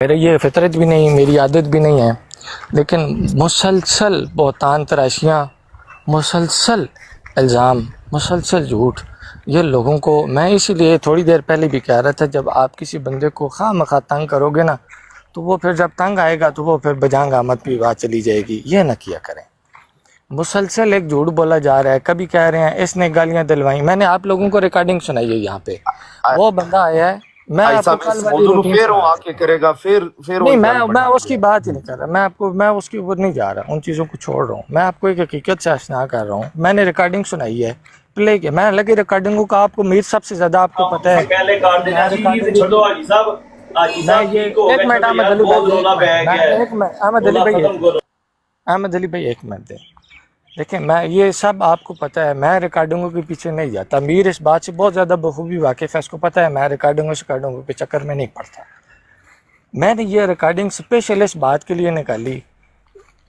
میرا یہ فطرت بھی نہیں، میری عادت بھی نہیں ہے، لیکن مسلسل بہتان تراشیاں، مسلسل الزام، مسلسل جھوٹ، یہ لوگوں کو میں اسی لیے تھوڑی دیر پہلے بھی کہہ رہا تھا، جب آپ کسی بندے کو خواہ مخواہ تنگ کرو گے نا، تو وہ پھر جب تنگ آئے گا تو وہ پھر بجانگ آمد پہ بات چلی جائے گی. یہ نہ کیا کریں. مسلسل ایک جھوٹ بولا جا رہا ہے. کبھی کہہ رہے ہیں اس نے گالیاں دلوائیں. میں نے آپ لوگوں کو ریکارڈنگ سنائی ہے یہاں پہ. وہ بندہ آیا ہے، میں آپ کو کل والی روٹین نہیں، میں اس کی بات ہی نہیں کر رہا. میں اس کے اوپر نہیں جا رہا، ان چیزوں کو چھوڑ رہا ہوں. میں آپ کو ایک حقیقت سے آشنا کر رہا ہوں. میں نے ریکارڈنگ سنائی ہے، پلے کے میں لگے ریکارڈنگوں کا. آپ کو میر سب سے زیادہ آپ کو پتہ ہے. احمد علی بھائی ایک منٹ دیں. دیکھیں، میں یہ سب آپ کو پتہ ہے، میں ریکارڈنگوں کے پیچھے نہیں جاتا. میر اس بات سے بہت زیادہ بخوبی واقف ہے، اس کو پتہ ہے میں ریکارڈنگوں کے چکر میں نہیں پڑتا. میں نے یہ ریکارڈنگ اسپیشل اس بات کے لیے نکالی.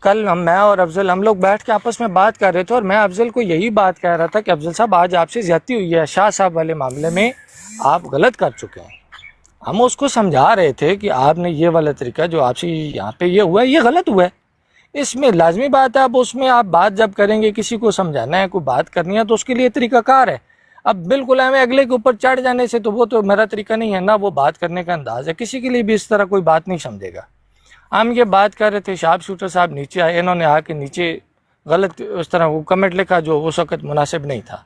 کل میں اور افضل ہم لوگ بیٹھ کے آپس میں بات کر رہے تھے، اور میں افضل کو یہی بات کہہ رہا تھا کہ افضل صاحب آج آپ سے زیادتی ہوئی ہے، شاہ صاحب والے معاملے میں آپ غلط کر چکے ہیں. ہم اس کو سمجھا رہے تھے کہ آپ نے یہ والا طریقہ جو آپ سے یہاں پہ یہ ہوا ہے، یہ غلط ہوا ہے. اس میں لازمی بات ہے، اب اس میں آپ بات جب کریں گے، کسی کو سمجھانا ہے، کوئی بات کرنی ہے، تو اس کے لیے طریقہ کار ہے. اب بالکل ہمیں اگلے کے اوپر چڑھ جانے سے تو وہ تو میرا طریقہ نہیں ہے، نہ وہ بات کرنے کا انداز ہے. کسی کے لیے بھی اس طرح کوئی بات نہیں سمجھے گا. ہم یہ بات کر رہے تھے، شہاب شوٹر صاحب نیچے آئے، انہوں نے آ کے نیچے غلط اس طرح وہ کمنٹ لکھا جو اس وقت مناسب نہیں تھا.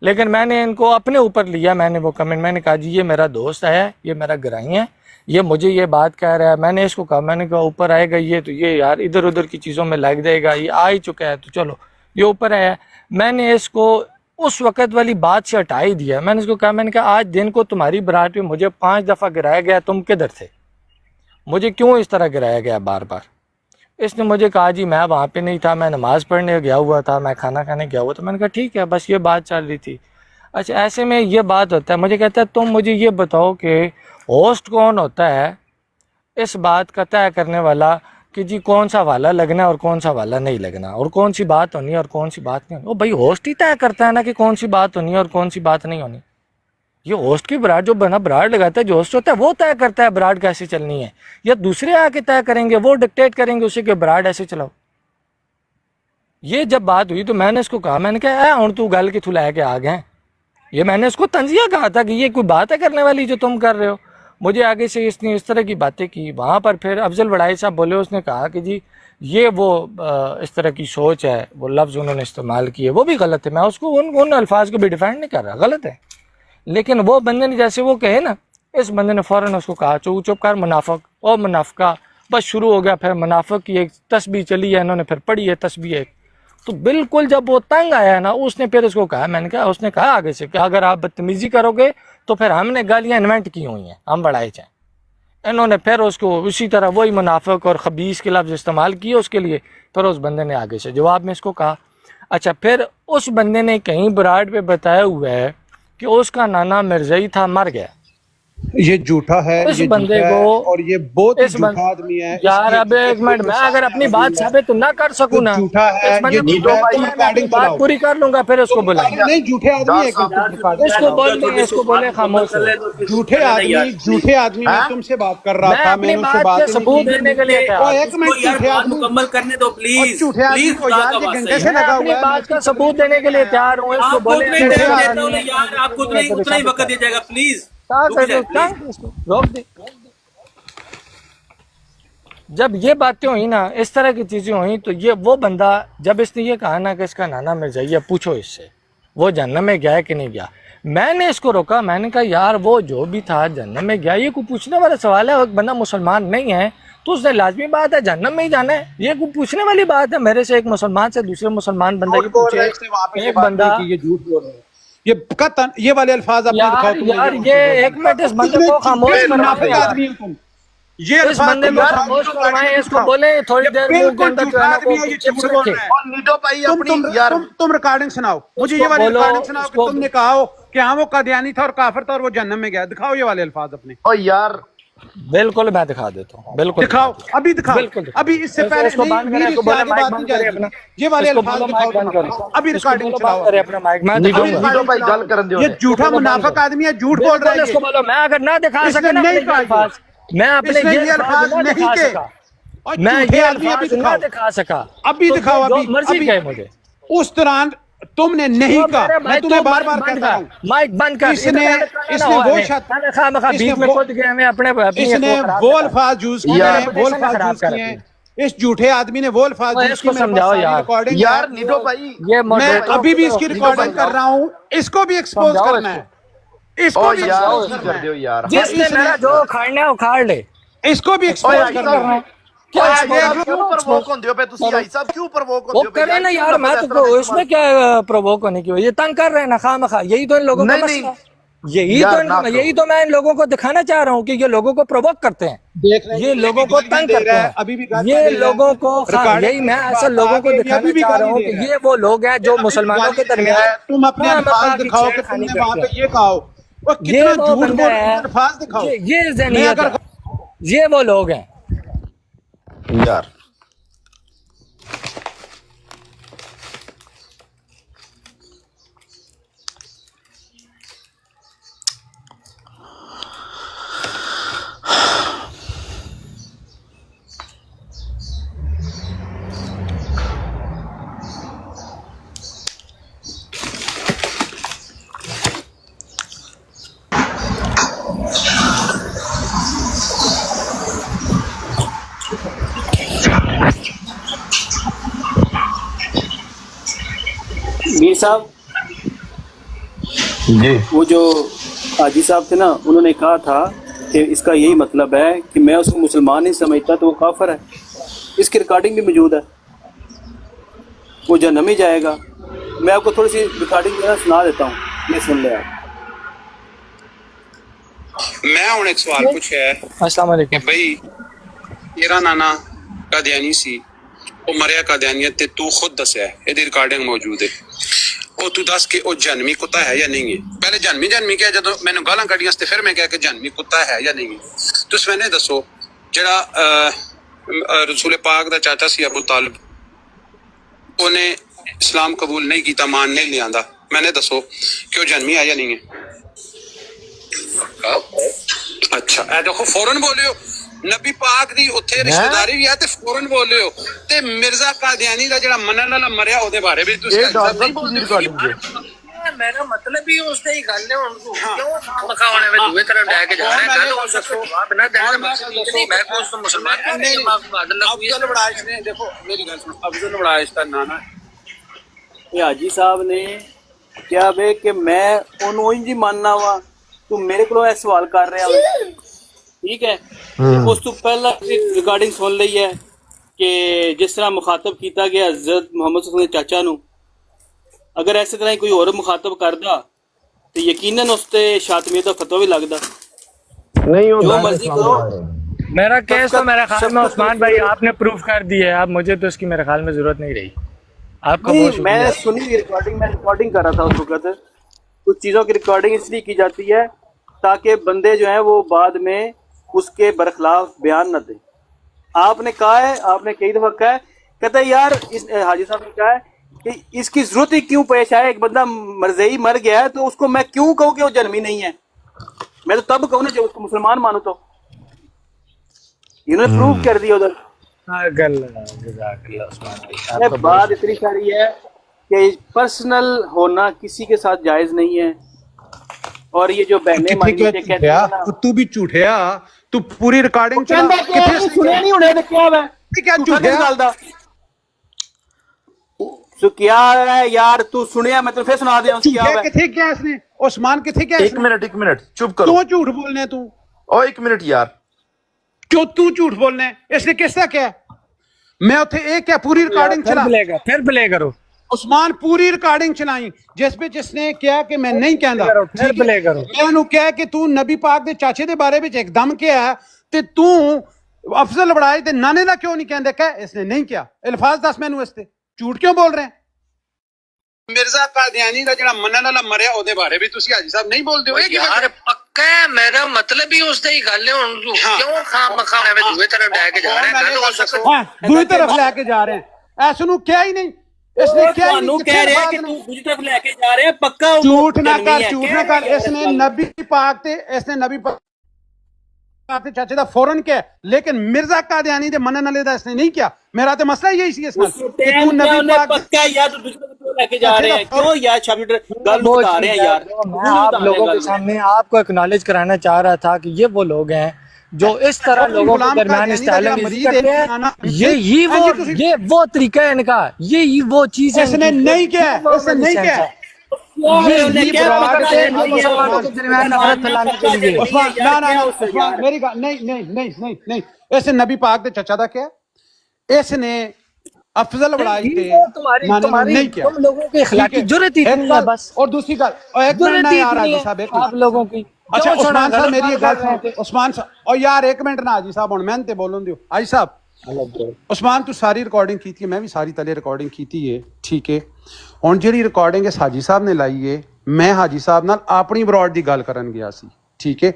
لیکن میں نے ان کو اپنے اوپر لیا. میں نے وہ کمنٹ، میں نے کہا جی یہ میرا دوست ہے، یہ میرا گرائی ہے، یہ مجھے یہ بات کہہ رہا ہے. میں نے اس کو کہا، میں نے کہا اوپر آئے گا یہ تو یہ یار ادھر ادھر کی چیزوں میں لگ جائے گا، یہ آ ہی چکا ہے تو چلو یہ اوپر آیا. میں نے اس کو اس وقت والی بات سے ہٹا ہی دیا. میں نے اس کو کہا، میں نے کہا آج دن کو تمہاری برات پہ مجھے 5 دفعہ گرایا گیا، تم کدھر تھے؟ مجھے کیوں اس طرح گرایا گیا بار بار؟ اس نے مجھے کہا جی میں وہاں پہ نہیں تھا، میں نماز پڑھنے گیا ہوا تھا، میں کھانا کھانے گیا ہوا تھا. میں نے کہا ٹھیک ہے، بس یہ بات چل رہی تھی. اچھا ایسے میں یہ بات ہوتا ہے. مجھے کہتا ہے تم مجھے یہ بتاؤ کہ ہوسٹ کون ہوتا ہے اس بات کا طے کرنے والا کہ جی کون سا والا لگنا ہے اور کون سا والا نہیں لگنا، اور کون سی بات ہونی ہے اور کون سی بات نہیں ہونی. وہ بھائی ہوسٹ ہی طے کرتا ہے نا کہ کون سی بات ہونی ہے اور کون سی بات نہیں ہونی. یہ ہوسٹ کی براڈ جو بنا براڈ لگاتا ہے، جو ہوسٹ ہوتا ہے وہ طے کرتا ہے براڈ کیسے چلنی ہے، یا دوسرے آ کے طے کریں گے، وہ ڈکٹیٹ کریں گے اسے کہ براڈ ایسے چلاؤ. یہ جب بات ہوئی تو میں نے اس کو کہا، میں نے کہا ہوں تو گل کے تھلائے کے آ گئے. یہ میں نے اس کو تنزیہ کہا تھا کہ یہ کوئی بات ہے کرنے والی جو تم کر رہے ہو. مجھے آگے سے اس نے اس طرح کی باتیں کی. وہاں پر پھر افضل وڑائی صاحب بولے، اس نے کہا کہ جی یہ وہ اس طرح کی سوچ ہے، وہ لفظ انہوں نے استعمال کیے وہ بھی غلط ہے. میں اس کو ان الفاظ کو بھی ڈیفینڈ نہیں کر رہا، غلط ہے. لیکن وہ بندے نے جیسے وہ کہے نا، اس بندے نے فوراً اس کو کہا چپ کر منافق اور منافقہ، بس شروع ہو گیا. پھر منافق کی ایک تسبیح چلی ہے، انہوں نے پھر پڑھی ہے تسبیح ایک. تو بالکل جب وہ تنگ آیا نا، اس نے پھر اس کو کہا، میں نے کہا، اس نے کہا آگے سے کہ اگر آپ بدتمیزی کرو گے تو پھر ہم نے گالیاں انوینٹ کی ہوئی ہیں، ہم بڑھائے جائیں. انہوں نے پھر اس کو اسی طرح وہی منافق اور خبیث کے لفظ استعمال کیے اس کے لیے. پھر اس بندے نے آگے سے جواب میں اس کو کہا. اچھا پھر اس بندے نے کہیں براڈ پہ بتایا ہوا ہے کہ اس کا نانا مرزائی تھا، مر گیا. یہ جھوٹا ہے، اس یہ بندے جھوٹا کو ہے اور یہ بہت ہی جھوٹا آدمی ہے. یار اب ایک منٹ، میں اگر اپنی بات ثابت نہ کر سکوں نا، جھوٹا ہے، اس بندے یہ جھوٹا ہے. تم میں اپنی ریکارڈنگ بات چلاؤ. پوری کر لوں گا، پھر اس کو بلائیں گے. نہیں، جھوٹے آدمی ہے کہ تم ریکارڈنگ اس کو بولنے، اس کو بولے خاموش ہو. جھوٹے آدمی میں تم سے بات کر رہا میں تھا، اپنی نے اس سے بات بات کے نہیں ثبوت کی. دینے کے لیے اور تیار ایک منٹ، جھوٹے آدمی مکمل کرنے دو پلیز. جھوٹے آدمی کو یار یہ گھنٹے سے میں لگا اپنی ہوا ہے. بات کا ثبوت دینے کے لیے تیار ہوں. اس کو آپ کو بولے اتنا ٹائم دیتا ہوں یار، آپ کو اتنا ہی وقت دیا جائے گا پلیز. روک دی. جب یہ باتیں ہوئی نا، اس طرح کی چیزیں ہوئیں، تو یہ وہ بندہ جب اس نے یہ کہا نا کہ اس کا نانا مرزائی ہے، پوچھو اس سے وہ جہنم میں گیا ہے کہ نہیں گیا. میں نے اس کو روکا، میں نے کہا یار وہ جو بھی تھا جہنم میں گیا، یہ کوئی پوچھنے والا سوال ہے؟ ایک بندہ مسلمان نہیں ہے تو اس نے لازمی بات ہے جہنم میں ہی جانا ہے. یہ کوئی پوچھنے والی بات ہے؟ میرے سے ایک مسلمان سے دوسرے مسلمان بندہ یہ پوچھے، ایک بندہ یہ والے الفاظ اپنے دکھاؤ. یار یہ ایک منٹ، اس بندے کو خاموش کروائیں. یہ اس بندے کو خاموش کروائیں، اس کو بولیں تھوڑی دیر منہ کے اندر جو ہے نا وہ چپس رکھے. تم ریکارڈنگ سناؤ مجھے، یہ والی ریکارڈنگ سناؤ کہ تم نے کہا ہو کہ ہاں وہ قادیانی تھا اور کافر تھا اور وہ جہنم میں گیا. دکھاؤ یہ والے الفاظ اپنے. او یار بالکل میں دکھا دیتا ہوں، بالکل دکھاؤ، ابھی دکھاؤ. ابھی اس سے پہلے یہ والے الفاظ دکھاؤ. ابھی ریکارڈنگ چلاؤ. یہ جھوٹا منافق آدمی ہے، جھوٹ بول رہا ہے. میں اگر نہ دکھا سکے نا میں اپنے اس نے یہ یہ الفاظ نہ نہیں دکھا کہ سکا، اور میں جھوٹے یہ آدمی ابھی الفاظ نہ دکھاؤ، دکھا سکا، ابھی تو دکھاؤ، جو ابھی مرضی ابھی کہے مجھے۔ اس دوران تم نے نہیں کہا، میں تمہیں بار بار کہتا رہا ہوں، مائک بند کر، اس نے وہ وہ شت اس نے بیچ میں وہ کود گیا، میں اپنی اس نے خراب وہ کر الفاظ یوز میں کیے نے ہیں، وہ reputation الفاظ خراب یوز کر کیے ہیں، اپنی۔ اس جھوٹے آدمی نے وہ الفاظ وہ یوز اس کیے، کو میرے پاس سمجھاؤ ساری یار، ریکارڈنگ یار ہے، نیڈو بھائی، یہ میں moderator ابھی بھی اس کی نیڈو ریکارڈنگ بھائی کر رہا ہوں، اس کو بھی ایکسپوز سمجھاؤ کرنا اس ہے، کو، اس کو او بھی یار ایکسپوز کی کرنا کر دیو ہے، یار، جس نے اس میرا جو اکھاڑنا ہے اکھاڑ لے، اس کو بھی او ایکسپوز حاجی کرنا صاحب، ہے۔ کیا او حاجی یہ صاحب جو کیوں پرووک ہوندے ہو پے تسی، حاجی صاحب کیوں پرووک وہ ہوندے ہو پے کرے یار، نا کیوں یار، میں لفظ اس تو طرح اس میں استعمال؟ کیا پرووک ہونے کی، یہ تنگ کر رہے ہیں نا خواہ مخواہ، یہی تو ان لوگوں کا نہیں مسئلہ نہیں ہے، یہی یار نہ تو کرو، یہی تو میں ان لوگوں کو دکھانا چاہ رہا ہوں کہ یہ لوگوں کو پرووک کرتے ہیں، دیکھ رہے ہیں یہ کہ لوگوں کو گالیاں تنگ دے کرتے رہا ہے، ہیں، ابھی بھی گالیاں یہ دے رہا ہے، لوگوں کو ریکارڈنگ یہی میں میں سے اصل بات لوگوں آ کو گئی، یہ دکھانا ابھی بھی چاہ رہا گالی ہوں دے کہ رہا ہے، یہ وہ لوگ ہیں جو یہ ابھی بھی مسلمانوں گالی کے دے رہا ہے، درمیان تم اپنے خواہ الفاظ مخواہ کی دکھاؤ چھیڑ کہ تم خانی نے وہاں کرتے پہ ہیں، یہ کہا ہو، وہ یہ کتنا وہ جھوٹ بندہ بول رہے ہے، ہیں، الفاظ دکھاؤ۔ یہ میں ذہنیت اگر ہے، یہ وہ لوگ ہیں۔ یار میر صاحب، جی وہ جو حاجی صاحب تھے نا، انہوں نے کہا تھا کہ اس کا یہی مطلب ہے کہ میں اس کو مسلمان نہیں سمجھتا تو وہ کافر ہے، اس کی ریکارڈنگ بھی موجود ہے، وہ جہنم ہی جائے گا۔ میں آپ کو تھوڑی سی ریکارڈنگ سنا دیتا ہوں، یہ سن لیں آپ۔ میں ہوں ایک سوال پوچھا ہے السلام کہ علیکم۔ بھئی تیرا نانا قادیانی سی، وہ مریا قادیانیت تے تو خود دسیا ہے، یہ ریکارڈنگ موجود ہے، وہ تو دس کہ وہ جہنمی کتا ہے یا نہیں ہے۔ پہلے جہنمی کہا، جدو میں نے گالاں کڈیاں تے پھر میں کہا کہ جہنمی کتا ہے یا نہیں ہے۔ تو اس میں نے دسو جڑا رسول پاک دا چاچا سی ابو طالب، انہیں اسلام قبول نہیں کیتا، مان نہیں لیا، میں نے دسو کہ وہ جہنمی ہے یا نہیں ہے۔ اچھا اے دیکھو فوراً بولے ہو، نبی پاک دی اتھے رشتہ داری بھی ہے تے فوراً بولے ہو، تے مرزا قادیانی دا جڑا منن والا مریا او دے بارے بھی تسی یہ حاجی ڈاکٹر صاحب نہیں صاحب بولتے کی ہو۔ ریکارڈنگ ہے، میرا مطلب ہی اس دی گل ہے، ان کو کیوں مکھاونے میں دوے طرف لے کے جا رہے ہیں، گل اس کو جواب نہ دینا مقصد یہ نہیں میں کو اس کو مسلمان نہیں افضل بڑائش نے، دیکھو میری گل سنو، افضل بڑائش کا نانا یہ حاجی صاحب نے کیا وے کہ میں انہوں انج ہی ماننا وا، تو میرے کو یہ سوال کر رہا وا، ٹھیک ہے؟ اس تو پہلا ریکارڈنگ سن لی ہے کہ جس طرح مخاطب کیتا گیا حضرت محمد صلی اللہ علیہ وسلم چاچا نو، اگر ایسے طرح کوئی اور مخاطب کردا تو یقیناً اس تے شاطمیت کا فتویٰ بھی لگدا۔ جو مرضی کرو، میرا کیس تو میرے خیال میں شفقت عثمان بھائی آپ نے پروف کر دی ہے، اب مجھے تو اس کی میرے خیال میں ضرورت نہیں رہی، آپ کا بہت نہیں میں شکریہ۔ سنی ریکارڈنگ، میں ریکارڈنگ کر رہا تھا اس وقت۔ کچھ چیزوں کی ریکارڈنگ اس لیے کی جاتی ہے تاکہ بندے جو ہیں وہ بعد میں اس کے برخلاف بیان نہ دیں۔ آپ نے کہا ہے، آپ نے کئی دفعہ کہا ہے، کہتا ہے یار حاجی صاحب نے کہا ہے کہ اس کی ضرورت ہی کیوں پیش آئے، ایک بندہ مرضی مر گیا ہے تو اس کو میں کیوں کہوں کہ وہ جنمی نہیں ہے، میں تو تب کہوں نا جب اس کو مسلمان مانو۔ تو انہوں نے پروف کر دیا ادھر۔ جزاک اللہ عثمان بھائی، آپ کا بہت بات اتنی ساری ہے کہ پرسنل ہونا کسی کے ساتھ جائز نہیں ہے، اور یہ جو بہنیں مانی کے کہتے ہیں نا، تو بھی جھوٹیا، تو پوری ریکارڈنگ چلا سنیا نہیں ہونے کیا ہے کیا کس گل دا سو کیا ہے یار، تو سنیا میں تو پھر سنا دیا کیا جھوٹیا ہے۔ کتھے کیا اس نے، عثمان کتھے کیا اس ایک نے، منٹ چپ کرو، تو جھوٹ بولنے تو او ایک منٹ یار، کیوں تو جھوٹ بولنے، اس نے کس طرح کیا؟ میں اتھے ایک کیا پوری ریکارڈنگ چلا، پھر پلے کرو، عثمان پوری ریکارڈنگ چلائی جس پہ جس نے کیا کہ میں نہیں کہندا، پھر پلے کرو۔ میں انہوں کہا کہ تو نبی پاک دے چاچے دے بارے وچ ایک دم کیا ہے تے تو افضل بڑائے تے نانے دا کیوں نہیں کہندے، کہ اس نے نہیں کیا، الفاظ دس مینوں اس تے جھوٹ کیوں بول رہے ہیں؟ مرزا قادیانی دا جڑا منن والا مریا او دے بارے بھی تسی حاجی صاحب نہیں بولدے ہو، یار پکا ہے، میرا مطلب ہی اس دی گل ہے، ان کو کیوں خام مکھاونے میں دوے طرف لے کے جا رہے ہیں، گل اس کو ہاں دوسری طرف لے کے جا رہے ہیں، ایسے نو کیا ہی نہیں، اس نے کیا ہی نہیں، کہہ رہے ہیں کہ تو دوسری طرف لے کے جا رہے ہیں، پکا جھوٹ نہ کر، جھوٹ نہ کر، اس نے نبی پاک تے اس نے نبی پاک اپنے چاچے دا فوراً کیا لیکن مرزا قادیانی دے منن والے دا اس نے نہیں کیا. میرا تے مسئلہ یہی سی اس نال کہ تو نبی پاک پکا یا تو دشمن کو کیوں لے کے جا رہے ہیں, کیوں یار چیپٹر گل بتا رہے ہیں یار. میں آپ لوگوں کے سامنے آپ کو ایکنالج کرانا چاہ رہا تھا کہ یہ وہ لوگ ہیں جو اس طرح لوگوں کے درمیان اسٹائلنگ کرتے ہیں. یہ وہ طریقہ ہے ان کا, یہ وہ چیز ہے. اس نے نہیں کیا, اس نے نہیں کیا. میری گل نہیں نہیں نہیں نہیں نہیں, اس نے نبی پاک دے چچا دا کیا, اس نے افضل بڑائی تے نہیں کیا. تم لوگوں کی اخلاقی جرات ہی نہیں ہے بس. اور دوسری گل ایک منٹ نہ یار حاجی صاحب, ایک آپ لوگوں کی. اچھا عثمان صاحب میری ایک گل سن, عثمان صاحب اور یار ایک منٹ نہ حاجی صاحب ہن میں تے بولن دیو. حاجی صاحب عثمان تو ساری ریکارڈنگ کیتی ہے, میں بھی ساری تلے ریکارڈنگ کیتی ہے, ٹھیک ہے. ہن جڑی ریکارڈنگ اس حاجی صاحب نے لائی ہے, میں حاجی صاحب نال اپنی براڈ دی گل کرن گیا سی, ٹھیک ہے.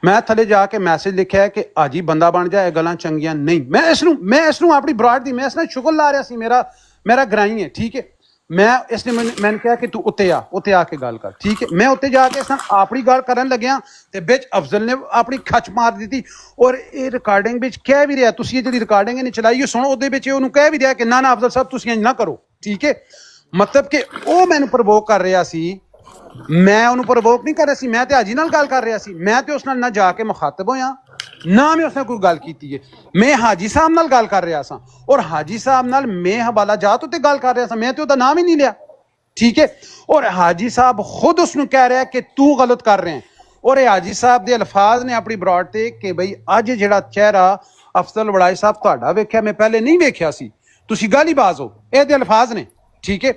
میں تھلے جا کے میسج لکھیا ہے کہ حاجی بندہ بن جائے گلاں چنگیاں نہیں. میں اس نو اپنی براڈ دی, میں اس نے شغل لا رہا سی, میرا گرائی ہے, ٹھیک ہے. میں اس نے میں نے کہا کہ تو اتنے آ کے گل کر, ٹھیک ہے. میں اتنے جا کے اس نے اپنی گل کرن لگیا تے بچ افضل نے اپنی کھچ مار دیتی. اور یہ ریکارڈنگ بچ کہہ بھی رہا, تسی یہ جڑی ریکارڈنگ نے چلائی ہے سنو, اودے بچ انہوں کہہ بھی رہا کہ نہ افضل صاحب تسی انج نہ کرو, ٹھیک ہے. مطلب کہ وہ مینوں پرووک کر رہا سی, میں انہوں پرووک نہیں کر رہا سی, میں تے حاجی نال گل کر رہا سی. میں تے اس نال نہ جا کے مخاطب ہویا نہ میں اس نے کوئی گل کیتی ہے. میں حاجی صاحب نال گل کر رہا سا, اور حاجی صاحب نال میں حوالہ جات تے گل کر رہا سا, میں تے دا نام ہی نہیں لیا, ٹھیک ہے. اور حاجی صاحب خود اس نو کہہ رہا ہے کہ تو غلط کر رہے ہیں. اور حاجی صاحب دے الفاظ نے اپنی براڈ تے کہ بھئی اج جڑا چہرہ افضل وڑائی صاحب تہاڈا ویکھیا میں پہلے نہیں ویکھیا سی, تسی گالی باز ہو, اے دے الفاظ نے, ٹھیک ہے.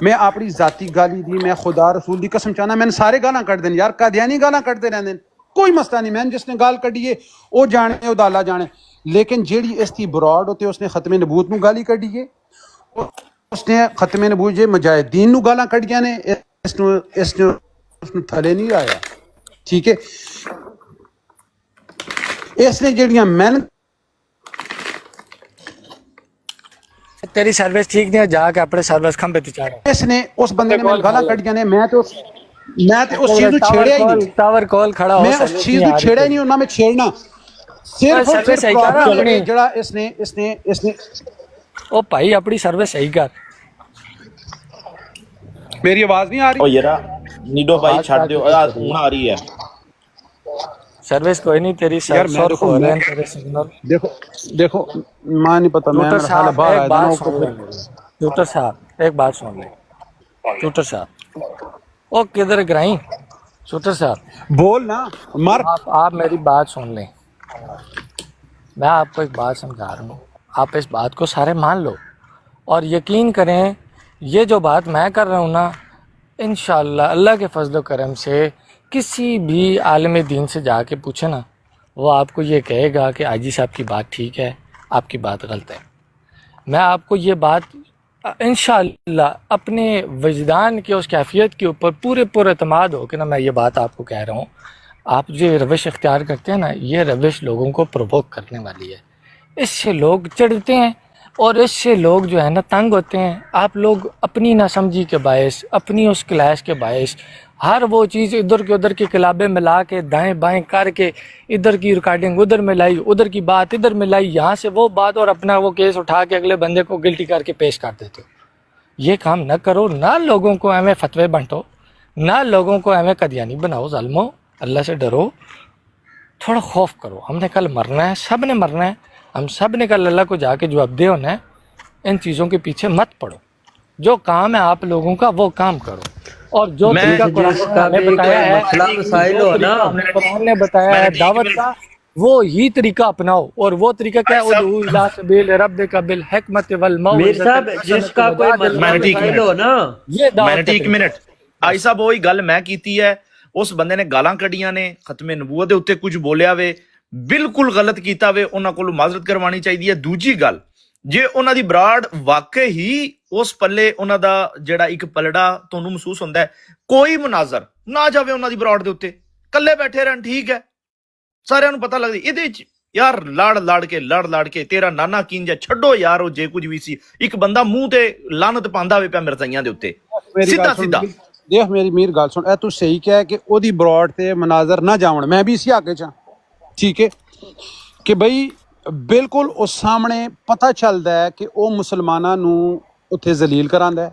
میں اپنی ذاتی گالی دی, میں خدا رسول دی قسم چاہنا میں نے سارے گالاں کٹ دین یار, قادیانی گالاں کٹتے رہندے, کوئی مسئلہ نہیں. میں جس نے گال کڈی ہے وہ جانے, وہ اللہ جانے. لیکن جیڑی اس کی براڈ ہوتے اس نے ختم نبوت نو گالی کڈی ہے, اس نے ختم نبوت جے مجاہدین نو گالاں کڈیاں نے, اس نو تھلے نہیں آیا, ٹھیک ہے. اس نے جیڑیاں محنت, تیری سروس ٹھیک نہیں ہے, جا کے اپنے سروس کھمبے تے چاڑ. اس نے اس بندے نے گالاں کڈیاں نے, میں تے اس چیز نو چھیڑیا ہی نہیں, ٹاور کال کھڑا ہو, میں اس چیز نو چھیڑیا ہی نہیں, نہ میں چھیڑنا. صرف اور صرف جڑا اس نے او بھائی اپنی سروس صحیح کر. میری آواز نہیں آ رہی؟ او یارا نیڈو بھائی چھڑ دیو, ہن آ رہی ہے سروس. کوئی نہیں, تیری سروس ہو رہے ہیں تیرے سگنل. دیکھو میں نہیں پتا, میں میرا خیال باہر آیا تھا. ٹوٹر صاحب ایک بات سن لیں, ٹوٹر صاحب او کدھر گرائیں, ٹوٹر صاحب بول نا مر. آپ میری بات سن لیں, میں آپ کو ایک بات سمجھا رہا ہوں, آپ اس بات کو سارے مان لو اور یقین کریں. یہ جو بات میں کر رہا ہوں نا, انشاءاللہ اللہ کے فضل و کرم سے کسی بھی عالم دین سے جا کے پوچھے نا, وہ آپ کو یہ کہے گا کہ حاجی صاحب کی بات ٹھیک ہے, آپ کی بات غلط ہے. میں آپ کو یہ بات انشاءاللہ اپنے وجدان کے اس کیفیت کے اوپر پورے اعتماد ہو کہ نا میں یہ بات آپ کو کہہ رہا ہوں. آپ جو روش اختیار کرتے ہیں نا, یہ روش لوگوں کو پرووک کرنے والی ہے. اس سے لوگ چڑھتے ہیں اور اس سے لوگ جو ہے نا تنگ ہوتے ہیں. آپ لوگ اپنی ناسمجھی کے باعث, اپنی اس کلیش کے باعث ہر وہ چیز ادھر کے ادھر کی کلابیں ملا کے دائیں بائیں کر کے, ادھر کی ریکارڈنگ ادھر ملائی, ادھر کی بات ادھر ملائی, یہاں سے وہ بات, اور اپنا وہ کیس اٹھا کے اگلے بندے کو گلٹی کر کے پیش کر دیتے ہو. یہ کام نہ کرو. نہ لوگوں کو ایویں فتوے بنٹو, نہ لوگوں کو ایویں قادیانی بناؤ. ظالمو, اللہ سے ڈرو, تھوڑا خوف کرو. ہم نے کل مرنا ہے, سب نے مرنا ہے, ہم سب نے کل اللہ کو جا کے جواب دے ہونا ہے. ان چیزوں کے پیچھے مت پڑو. جو کام ہے آپ لوگوں کا وہ کام کرو, اور جو طریقہ قرآن نے بتایا ہے دعوت کا, وہ ہی طریقہ اپناؤ. اور وہ طریقہ کیا ہے, ادعو الی سبیل ربک بالحکمت والموعظۃ ایک منٹ آئی صاحب, وہی گل میں کیتی ہے. اس بندے نے گالاں کڈیاں نے, ختم نبوت دے اوتے کچھ بولیا وے, بالکل غلط کیتا وے, انہاں کول معذرت کروانی چاہیے. دوجی گل, جے انہاں دی براڈ واقع ہی اس پلے انہاں دا جڑا ایک پلڑا تانوں محسوس ہوندا ہے, کوئی مناظر نہ جاوے انہاں دی براڈ دے اوتے, کلے بیٹھے رہن, ٹھیک ہے, سارے نوں پتہ لگدا ایدے وچ یار لڑ کے تیرا نانا کینجا چھڈو یار. او جے کچھ بھی سی, ایک بندہ منہ تے لعنت پاندا وے پیا مرزائیاں دے اوتے, سیدھا دیکھ میری میر گل سن, اے تو صحیح کہہ کہ او دی براڈ تے مناظر نہ جاون, میں بھی اسی حق وچ ہاں, ਠੀਕ ਹੈ ਕਿ ਬਈ ਬਿਲਕੁਲ ਉਸ ਸਾਹਮਣੇ ਪਤਾ ਚੱਲਦਾ ਹੈ ਕਿ ਉਹ ਮੁਸਲਮਾਨਾਂ ਨੂੰ ਉੱਥੇ ਜ਼ਲੀਲ ਕਰਾਂਦਾ ਹੈ।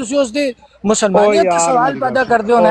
ਤੁਸੀਂ ਉਸ ਦੀ ਮੁਸਲਮਾਨੀਅਤ ਤੇ ਸਵਾਲ ਪੈਦਾ ਕਰਦੇ ਹੋ ਨਾ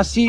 ਅਸੀਂ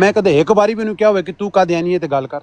ਮੈਂ ਕਦੇ ਇੱਕ ਵਾਰੀ ਵੀ ਉਹਨੂੰ ਕਿਹਾ ਹੋਵੇ ਕਿ ਤੂੰ ਕਾਦੀਆਨੀ ਹੈ ਤੇ ਗੱਲ ਕਰ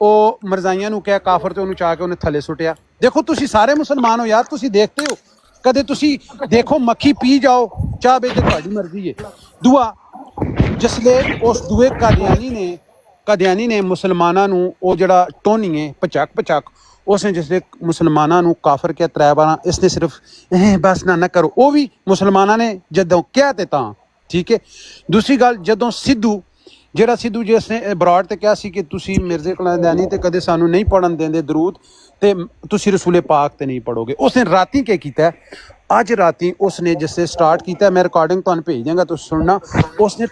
ਉਹ ਮਰਜ਼ਾਈਆਂ ਨੂੰ ਕਿਹਾ ਕਾਫਰ ਤੇ ਉਹਨੂੰ ਚਾਹ ਕੇ ਉਹਨੇ ਥੱਲੇ ਸੁੱਟਿਆ ਦੇਖੋ ਤੁਸੀਂ ਸਾਰੇ ਮੁਸਲਮਾਨ ਹੋ ਯਾਰ ਤੁਸੀਂ ਦੇਖਦੇ ਹੋ ਕਦੇ ਤੁਸੀਂ ਦੇਖੋ ਮੱਖੀ ਪੀ ਜਾਓ ਚਾਹ ਬੇ ਤੇ ਤੁਹਾਡੀ ਮਰਜ਼ੀ ਹੈ ਦੁਆ ਜਿਸਲੇ ਉਸ ਦੂਏ ਕਾਦੀਆਨੀ ਨੇ ਮੁਸਲਮਾਨਾਂ ਨੂੰ ਉਹ ਜਿਹੜਾ ਟੋਨੀ ਹੈ ਪਚਕ ਉਸਨੇ ਜਿਸਲੇ ਮੁਸਲਮਾਨਾਂ ਨੂੰ ਕਾਫਰ ਕਿਹਾ 3 ਇਸਨੇ ਸਿਰਫ ਬਸ ਨਾ ਕਰੋ ਉਹ ਵੀ ਮੁਸਲਮਾਨਾਂ ਨੇ ਜਦੋਂ ਕਿਹਾ ਤੇ ਤਾਂ ਠੀਕ ਹੈ ਦੂਸਰੀ ਗੱਲ ਜਦੋਂ ਸਿੱਧੂ ਜਿਹੜਾ ਸਿੱਧੂ ਜਿਸ ਨੇ ਬਰਾੜ ਤੇ ਕਿਹਾ ਸੀ ਕਿ ਤੁਸੀਂ ਮਿਰਜ਼ੇ ਕਾਦੀਆਨੀ ਤੇ ਕਦੇ ਸਾਨੂੰ ਨਹੀਂ ਪੜਨ ਦਿੰਦੇ ਦਰੂਦ ਤੇ ਤੁਸੀਂ ਰਸੂਲੇ ਪਾਕ ਤੇ ਨਹੀਂ ਪੜੋਗੇ ਉਸਨੇ ਰਾਤੀ ਕੀ ਕੀਤਾ ਅੱਜ ਰਾਤੀ ਉਸਨੇ ਜਿਸੇ ਸਟਾਰਟ ਕੀਤਾ ਮੈਂ ਰਿਕਾਰਡਿੰਗ ਤੁਹਾਨੂੰ ਭੇਜ ਦਿਆਂਗਾ ਤੁਸੀਂ ਸੁਣਨਾ ਉਸਨੇ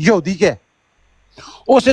ਯਹੂਦੀ ਕਿਹਾ ਉਸੇ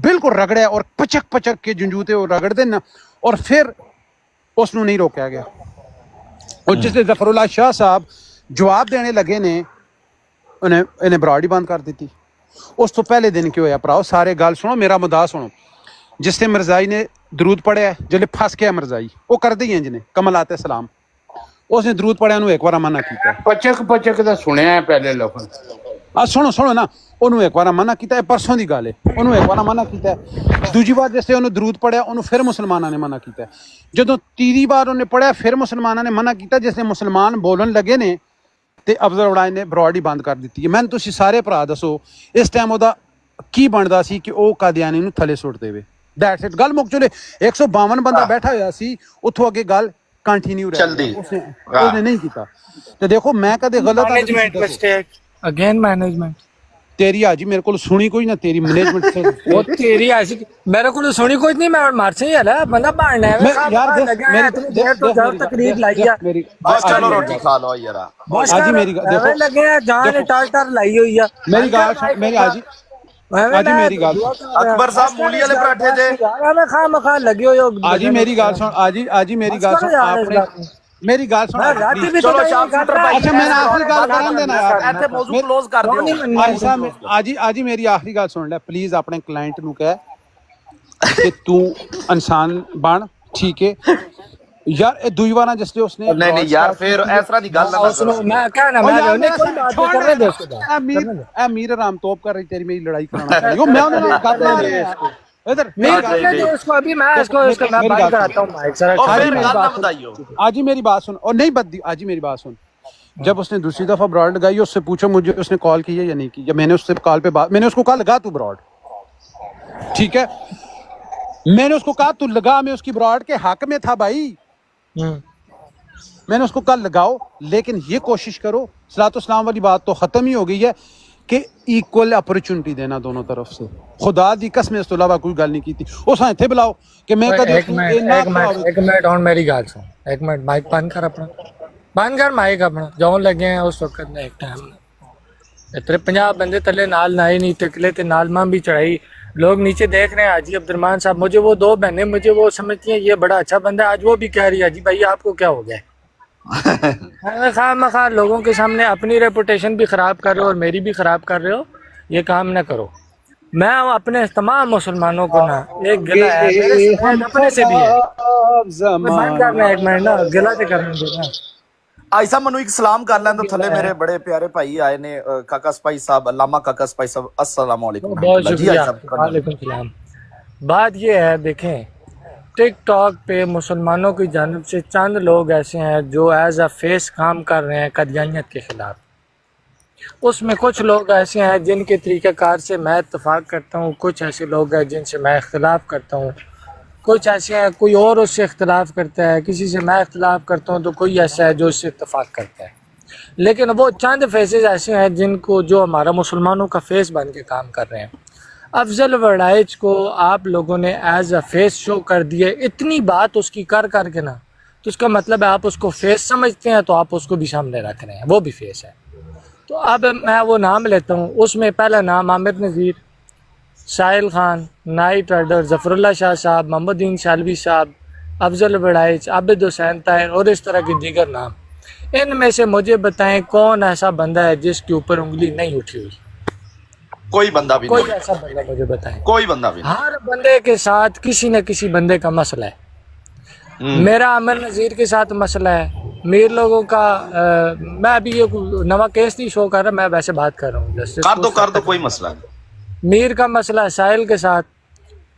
ਬਿਲਕੁਲ ਰਗੜਿਆ ਔਰ ਪਚਕ ਕੇ ਜੰਜੂ ਤੇ ਉਹ ਰਗੜਦੇ ਨਾ ਔਰ ਫਿਰ ਉਸ ਨੂੰ ਨਹੀਂ ਰੋਕਿਆ ਗਿਆ اور جس ظفر اللہ شاہ صاحب جواب دینے لگے نے انہیں براڈی بند کر دیتی. اس تو پہلے دن کی ہویا پراؤ سارے گل سنو میرا مدعا سنو. جس نے مرزائی نے درود پڑھیا جلے پھس گیا مرزائی وہ کر دی ہیں جنہیں کملات السلام اس نے درود پڑھیا انہوں ایک بار منع کیتا ہے. پچک تو سنیا ہے پہلے لوگ. سنو نا انہوں ایک بار منع کیتا ہے پرسوں دی گل ہے انہوں ایک بار منع کیتا ہے. دوجی بار جس نے انہوں درود پڑھیا انہوں پھر مسلمانوں نے منع کیتا ہے. جدوں تیری بار انہیں پڑھیا پھر مسلمانوں نے منع کیتا جس نے مسلمان بولن لگے نے تے افضل وڑائے نے براڈی بند کر دیتی ہے. میں نے تسی سارے بھرا دسو اس ٹائم وہ کی بنتا سی کہ وہ قادیانی نو تھلے سٹ دے. دیٹس اٹ گل مک چلے. 152 بندہ بیٹھا ہوا سی اتوں اگے گل کنٹینیو رہی اس نے نہیں کیتا. تو دیکھو میں کدے غلط اگین مینجمنٹ تیری آجی میرے کو سنی کوئی نہ تیری مینجمنٹ سے وہ تیری ایسی میرے کو سنی کوئی نہیں. میں مار سے ہی ہے بندہ باننا ہے یار تقریر لائی ہے چلو روٹی کھا لو یار. آجی میری لگے ہیں جان ٹار لائی ہوئی ہے میری گال میری آجی آجی میری گال اکبر صاحب مولی والے پراٹھے دے میں خواہ مخواہ لگے ہوئے آجی میری گال سن آجی میری گال سن آپ نے میری گال سن. چلو شاپ شوٹر بھائی اچھا میں آخری گال کرن دینا یار ایتھے موضوع کلوز کر دیو. آجی میری آخری گال سن لے پلیز اپنے کلائنٹ نو کہہ کہ تو انسان بن ٹھیک ہے یار. اے دوئی بار جس لے اس نے نہیں یار پھر اس طرح دی گل نہ کرو. میں کہنا میں کوئی بات نہیں کرنے دے اس کو. امیر رام توپ کر رہی تیری میری لڑائی کرانا چاہیے میں انہوں نے کر رہے ہیں ادھر اس کو ابھی میں اس کو میں بات کراتا ہوں مائک سر. آجی میری بات سن اور نہیں بدی آجی میری بات سن. جب اس نے دوسری دفعہ براڈ لگائی اس سے پوچھو مجھے اس نے کال کی ہے یا نہیں کی. جب میں نے اس سے کال پہ بات میں نے اس کو کہا لگا تو براڈ ٹھیک ہے میں نے اس کو کہا تو لگا میں اس کی براڈ کے حق میں تھا بھائی. میں نے اس کو کل لگاؤ لیکن یہ کوشش کرو صلاۃ اسلام والی بات تو ختم ہی ہو گئی ہے کہ ایکول اپرچونٹی دینا دونوں طرف سے. خدا دی قسم اس تو علاوہ کوئی گل نہیں کی تھی. اس نے تھے بلاؤ کہ میں ایک منٹ اور میری گل سن. ایک منٹ مائک بند کر اپنا بند کر مائک اپنا جاؤں لگے ہیں اس وقت نے ایک ٹائم اتنے 50 بندے تلے نال نہ ہی نہیں ٹکلے تے نال ماں بھی چڑھائی. لوگ نیچے دیکھ رہے ہیں حاجی عبد الرحمان صاحب مجھے وہ 2 بہنیں مجھے وہ سمجھتی ہیں یہ بڑا اچھا بندہ ہے. آج وہ بھی کہہ رہی ہے حاجی بھائی آپ کو کیا ہو گیا. خواہ مخواہ لوگوں کے سامنے اپنی ریپوٹیشن بھی خراب کر رہے ہو اور میری بھی خراب کر رہے ہو. یہ کام نہ کرو. میں اپنے تمام مسلمانوں کو نا ایک گلا ہے اپنے سے بھی ہے بند کرنا ایک منٹ نا گلا تے کرنا دینا. ایسا منو ایک سلام کر لیں تو تھلے میرے بڑے پیارے بھائی آئے نے کاکا سپاہی صاحب علامہ کاکا سپاہی صاحب السلام علیکم. بہت شکریہ وعلیکم السلام. بات یہ ہے دیکھیں ٹک ٹاک پہ مسلمانوں کی جانب سے چند لوگ ایسے ہیں جو ایز اے فیس کام کر رہے ہیں قادیانیت کے خلاف. اس میں کچھ لوگ ایسے ہیں جن کے طریقہ کار سے میں اتفاق کرتا ہوں کچھ ایسے لوگ ہیں جن سے میں اختلاف کرتا ہوں. کچھ ایسے ہیں کوئی اور اس سے اختلاف کرتا ہے کسی سے میں اختلاف کرتا ہوں تو کوئی ایسا ہے جو اس سے اتفاق کرتا ہے. لیکن وہ چند فیسز ایسے ہیں جن کو جو ہمارا مسلمانوں کا فیس بن کے کام کر رہے ہیں. افضل وڑائچ کو آپ لوگوں نے ایز اے فیس شو کر دیے. اتنی بات اس کی کر کے نا تو اس کا مطلب ہے آپ اس کو فیس سمجھتے ہیں تو آپ اس کو بھی سامنے رکھ رہے ہیں وہ بھی فیس ہے. تو اب میں وہ نام لیتا ہوں. اس میں پہلا نام عامر نذیر ساحل خان نائٹ رائڈر ظفر اللہ شاہ صاحب محمد دین شالوی صاحب افضل وڑائچ عابد حسین طاہر اور اس طرح کے دیگر نام. ان میں سے مجھے بتائیں کون ایسا بندہ ہے جس کے اوپر انگلی نہیں اٹھی ہوئی. کوئی بندہ بھی کوئی ایسا بندہ مجھے بتائیں. کوئی بندہ بھی ہر بندے کے ساتھ کسی نہ کسی بندے کا مسئلہ ہے. میرا عامر نذیر کے ساتھ مسئلہ ہے. میر لوگوں کا میں ابھی یہ نوا کیس نہیں شو کر رہا میں ویسے بات کر رہا ہوں. کر دو کوئی مسئلہ نہیں. میر کا مسئلہ ساحل کے ساتھ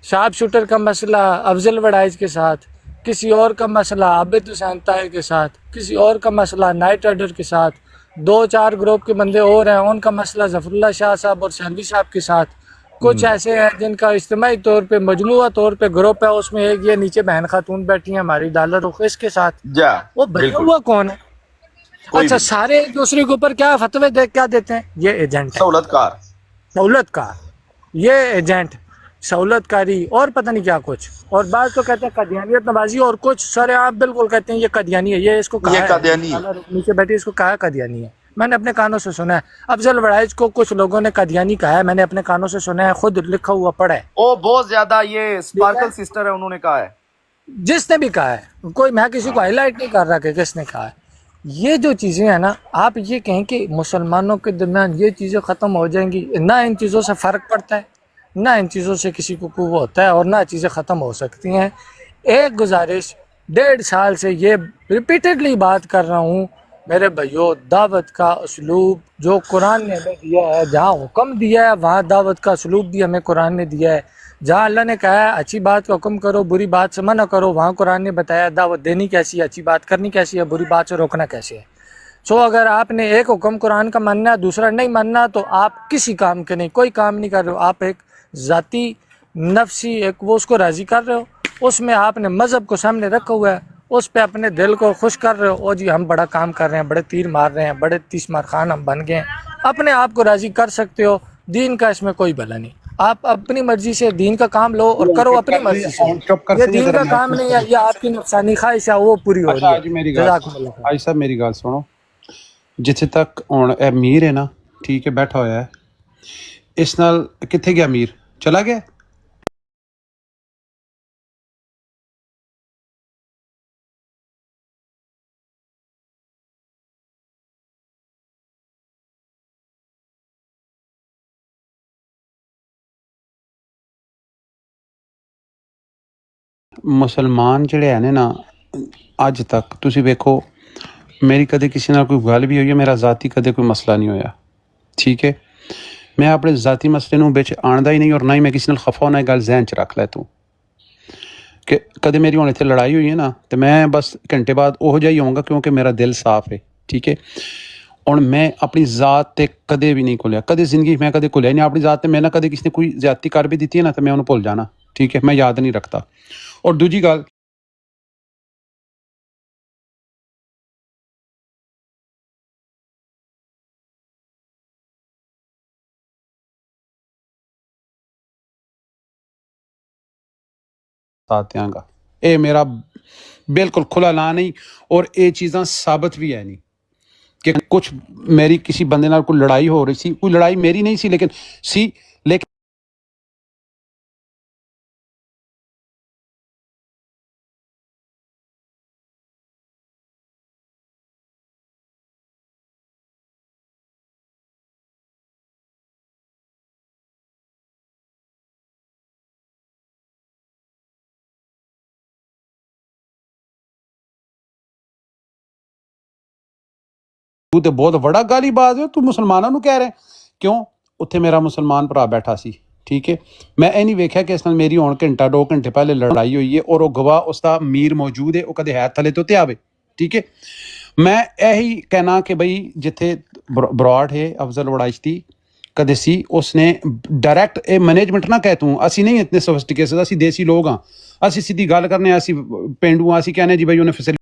شارپ شوٹر کا مسئلہ افضل وڑائچ کے ساتھ کسی اور کا مسئلہ عابد حسین طاہر کے ساتھ کسی اور کا مسئلہ نائٹ رائڈر کے ساتھ 2-4 گروپ کے بندے اور ہیں ان کا مسئلہ ظفر اللہ شاہ صاحب اور شالوی صاحب کے ساتھ. کچھ ایسے ہیں جن کا اجتماعی طور پہ مجموعہ طور پہ گروپ ہے. اس میں ایک یہ نیچے بہن خاتون بیٹھی ہیں ہماری ڈالر رخ اس کے ساتھ وہ بھرا ہوا کون ہے. اچھا سارے ایک دوسرے کے اوپر کیا فتوے کیا دیتے ہیں یہ ایجنٹ سہولت کار یہ ایجنٹ سہولت کاری اور پتہ نہیں کیا کچھ. اور بعض تو کہتے ہیں قادیانیت نوازی اور کچھ سر آپ بالکل کہتے ہیں یہ قادیانی ہے. یہ اس کو کہا ہے نیچے بیٹھی اس کو کہا قادیانی ہے. میں نے اپنے کانوں سے سنا ہے. افضل وڑائچ کو کچھ لوگوں نے قادیانی کہا ہے. میں نے اپنے کانوں سے سنا ہے خود لکھا ہوا پڑھا ہے. او بہت زیادہ یہ سپارکل سسٹر ہے انہوں نے کہا ہے جس نے بھی کہا ہے کوئی میں کسی کو ہائی لائٹ نہیں کر رہا کہ کس نے کہا ہے. یہ جو چیزیں ہیں نا، آپ یہ کہیں کہ مسلمانوں کے درمیان یہ چیزیں ختم ہو جائیں گی، نہ ان چیزوں سے فرق پڑتا ہے، نہ ان چیزوں سے کسی کو وہ ہوتا ہے، اور نہ چیزیں ختم ہو سکتی ہیں۔ ایک گزارش، 1.5 سال سے یہ ریپیٹڈلی بات کر رہا ہوں میرے بھائیوں، دعوت کا اسلوب جو قرآن نے ہمیں دیا ہے، جہاں حکم دیا ہے وہاں دعوت کا اسلوب بھی ہمیں قرآن نے دیا ہے۔ جہاں اللہ نے کہا ہے اچھی بات کا حکم کرو، بری بات سے منع کرو، وہاں قرآن نے بتایا دعوت دینی کیسی ہے، اچھی بات کرنی کیسی ہے، بری بات سے روکنا کیسے ہے۔ سو اگر آپ نے ایک حکم قرآن کا ماننا ہے، دوسرا نہیں ماننا، تو آپ کسی کام کے نہیں، کوئی کام نہیں کر رہے ہو، آپ ایک ذاتی نفسی ایک وہ اس کو راضی کر رہے ہو، اس میں آپ نے مذہب کو سامنے رکھا ہوا ہے، اس پہ اپنے دل کو خوش کر رہے ہو، او جی ہم بڑا کام کر رہے ہیں، بڑے تیر مار رہے ہیں، بڑے 30 مار خان ہم بن گئے ہیں۔ اپنے آپ کو راضی کر سکتے ہو، دین کا اس میں کوئی بھلا نہیں۔ آپ اپنی مرضی سے دین کا کام لو اور کرو اپنی مرضی سے، یہ دین کا کام نہیں ہے، یہ آپ کی نفسانی خواہش ہے وہ پوری ہو اچھا رہی جی میری ہے۔ گل جزاکم اللہ خیر۔ آج صاحب میری گل سنو، جتھے تک ہن اے میر ہے نا، ٹھیک ہے، بیٹھا ہویا ہے، اس نال کتھے گیا میر؟ چلا گیا؟ مسلمان جڑے ہیں نا، اج تک تسی ویکھو میری کدے کسی نال کوئی گل بھی ہوئی ہے، میرا ذاتی کدے کوئی مسئلہ نہیں ہویا، ٹھیک ہے، میں اپنے ذاتی مسئلے نوں بچ آندا ہی نہیں، اور نہ ہی میں کسی نال خفا ہونا، گل ذہن چ رکھ لے تو کہ کدے میری ہن اتنے لڑائی ہوئی ہے نا، تو میں بس گھنٹے بعد اوہو جہا ہی ہوں گا، کیونکہ میرا دل صاف ہے، ٹھیک ہے۔ اور میں اپنی ذات تے کدے بھی نہیں کھلیا، کدے زندگی میں کدے کھلیا نہیں اپنی ذات تے، میں نہ کدے کسی نے کوئی زیادتی کر بھی دیتی ہے نا، تو میں انہوں بھول جانا، ٹھیک ہے، میں یاد نہیں رکھتا۔ اور دوجی گل، ساتھ دیاں گا، اے میرا بالکل کھلا لا نہیں، اور اے چیزاں ثابت بھی ہے نہیں کہ کچھ میری کسی بندے نال کوئی لڑائی ہو رہی سی، کوئی لڑائی میری نہیں سی، لیکن تو تے بہت بڑا گالی باز ہے، تو مسلمانوں نو کہہ رہے ہیں، کیوں؟ اتھے میرا مسلمان بھرا بیٹھا سی، ٹھیک ہے، میں اے نہیں ویکھیا کہ اس نال میری ہون گھنٹہ 2 گھنٹے پہلے لڑائی ہوئی ہے، اور وہ گواہ اس دا میر موجود ہے، وہ کدے ہے تھلے تو تے آوے، ٹھیک ہے۔ میں یہی کہنا کہ بھئی جتھے براڈ ہے افضل وڑائشتی کدے سی، اس نے ڈائریکٹ اے مینجمنٹ نہ کہتوں، اسی نہیں اتنے سوفسٹیکیٹڈ، اسی دیسی لوگ ہاں، اسی سیدھی گل کرنے، اسی پینڈو ہاں، اسی کہنے جی بھئی انہیں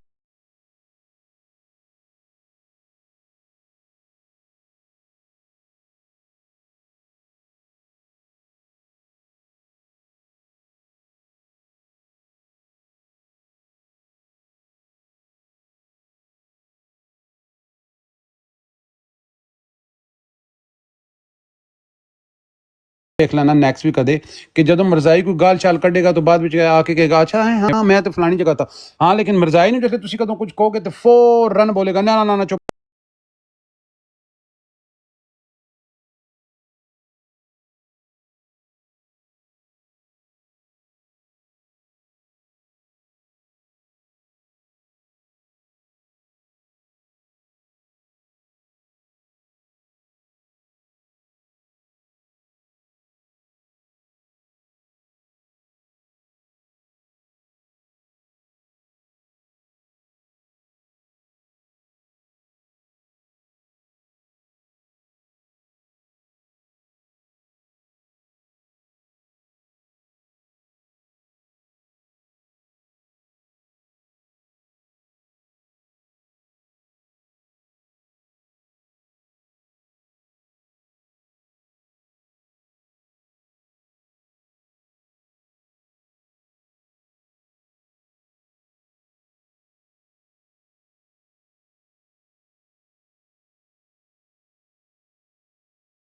دیکھ لینا نیکسٹ بھی کدے کہ جدو مرزائی کوئی گال چال کڈے گا تو بعد وچ آ کے کہے گا اچھا ہاں میں تو فلانی جگہ تھا، ہاں لیکن مرزائی نہیں جیسے تسی کدو کچھ کہو گے تو فوراً بولے گا نا نا نا چپ۔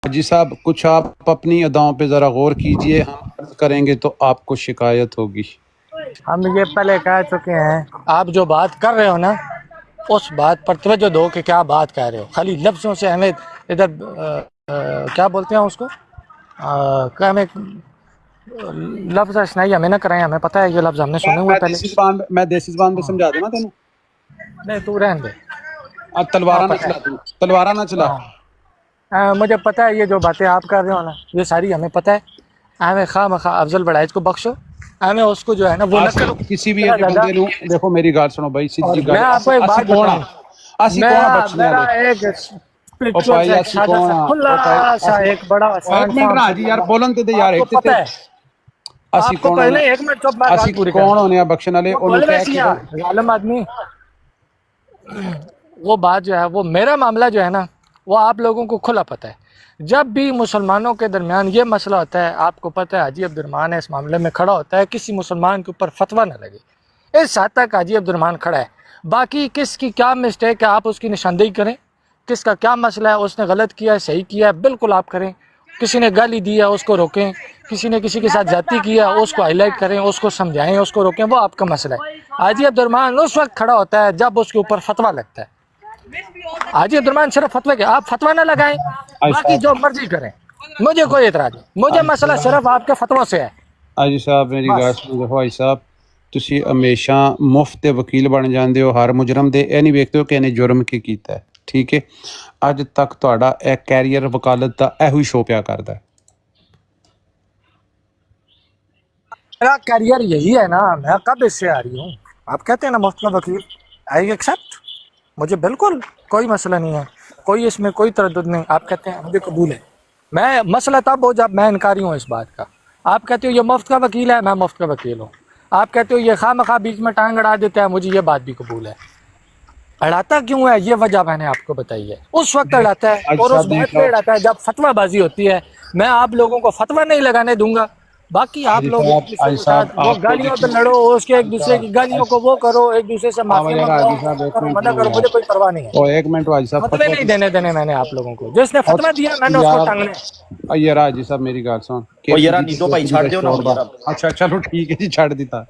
جی صاحب کچھ آپ اپنی اداؤں پہ ذرا غور کیجئے، ہم عرض کریں گے تو آپ کو شکایت ہوگی۔ ہم یہ پہلے کہہ چکے ہیں، آپ جو بات کر رہے ہو نا، اس بات پر توجہ دو کہ کیا بات کہہ رہے ہو. خالی لفظوں سے ہمیں ادھر کیا بولتے ہیں اس کو, کہ ہمیں لفظ اسنائی ہمیں نہ کرائیں. ہمیں پتہ ہے یہ لفظ ہم نے سنے ہوئے پہلے. میں دیسی زبان میں سمجھا دوں نا تینوں. نہیں تو رہن دے, تلوارہ نہ چلا, تلوارہ نہ چلا. مجھے پتہ ہے یہ جو باتیں آپ کر رہے ہو نا یہ ساری ہمیں پتہ ہے. ہمیں خواہ مخواہ افضل بڑائج کو بخشو, ہمیں اس کو جو ہے نا وہ نہ کرو. کسی بھی ایک بندے نو دیکھو میری گل سنو بھائی, سیدھی گل. میں آپ کو ایک بات بتاؤں, میرا ایک کھلا سا ایک بڑا آسان ایک منٹ نا جی یار بولن تے یار ایک تے آپ کو پہلے ایک منٹ چپ بات پوری کریں. کون ہونے بخشن والے انہوں کہ ظالم آدمی. وہ بات جو ہے وہ میرا معاملہ جو ہے نا وہ آپ لوگوں کو کھلا پتہ ہے. جب بھی مسلمانوں کے درمیان یہ مسئلہ ہوتا ہے, آپ کو پتہ ہے حاجی عبد الرحمن اس معاملے میں کھڑا ہوتا ہے, کسی مسلمان کے اوپر فتویٰ نہ لگے. اس حد تک حاجی عبد الرحمن کھڑا ہے. باقی کس کی کیا مسٹیک ہے آپ اس کی نشاندہی کریں, کس کا کیا مسئلہ ہے, اس نے غلط کیا ہے صحیح کیا ہے بالکل آپ کریں. کسی نے گالی دی ہے اس کو روکیں, کسی نے کسی کے ساتھ زیادتی کیا ہے اس کو ہائی لائٹ کریں, اس کو سمجھائیں, اس کو روکیں, وہ آپ کا مسئلہ ہے. حاجی عبد الرحمن اس وقت کھڑا ہوتا ہے جب اس کے اوپر فتویٰ لگتا ہے. حاجی عبد الرحمن صرف فتوے کے, آپ فتویٰ نہ لگائیں, باقی جو مرضی کریں, مجھے کوئی اعتراض نہیں. مجھے مسئلہ صرف آپ کے فتووں سے ہے. حاجی صاحب میری گل سنو, دیکھو حاجی صاحب تسی ہمیشہ مفت وکیل بن جاندے ہو ہر مجرم دے, اے نہیں ویکھتے ہو کہ انہیں جرم کی کیتا ہے. ٹھیک ہے, اج تک تہاڈا اے کیریئر وکالت دا ایہو ہی شو پیا کردا ہے. میرا کیریئر یہی ہے نا, میں کب اس سے آ رہی ہوں. آپ کہتے ہیں نا مفت کا وکیل, آئی ایکسیپٹ, مجھے بالکل کوئی مسئلہ نہیں ہے, کوئی اس میں کوئی تردد نہیں. آپ کہتے ہیں مجھے قبول ہے. میں مسئلہ تب ہو جب میں انکاری ہوں اس بات کا. آپ کہتے ہو یہ مفت کا وکیل ہے, میں مفت کا وکیل ہوں. آپ کہتے ہو یہ خواہ مخواہ بیچ میں ٹانگ اڑا دیتا ہے, مجھے یہ بات بھی قبول ہے. اڑاتا کیوں ہے یہ وجہ میں نے آپ کو بتائی ہے. اس وقت اڑاتا ہے اور اس بات پہ اڑاتا ہے جب فتویٰ بازی ہوتی ہے. میں آپ لوگوں کو فتویٰ نہیں لگانے دوں گا. باقی آپ لوگ وہ گالیوں پہ لڑو, اس کے ایک دوسرے کی گالیوں کو وہ کرو, ایک دوسرے سے معافی منع کرو, مجھے کوئی پرواہ نہیں ہے. ایک منٹ حاجی صاحب, فتوے نہیں دینے میں نے آپ لوگوں کو. جس نے فتویٰ دیا میں نے اس کو ٹانگنے. یار حاجی صاحب میری گل سن, او یار نیدو بھائی چھڑ دیو نا یار. اچھا چلو ٹھیک ہے جی, چھڑ دیتا.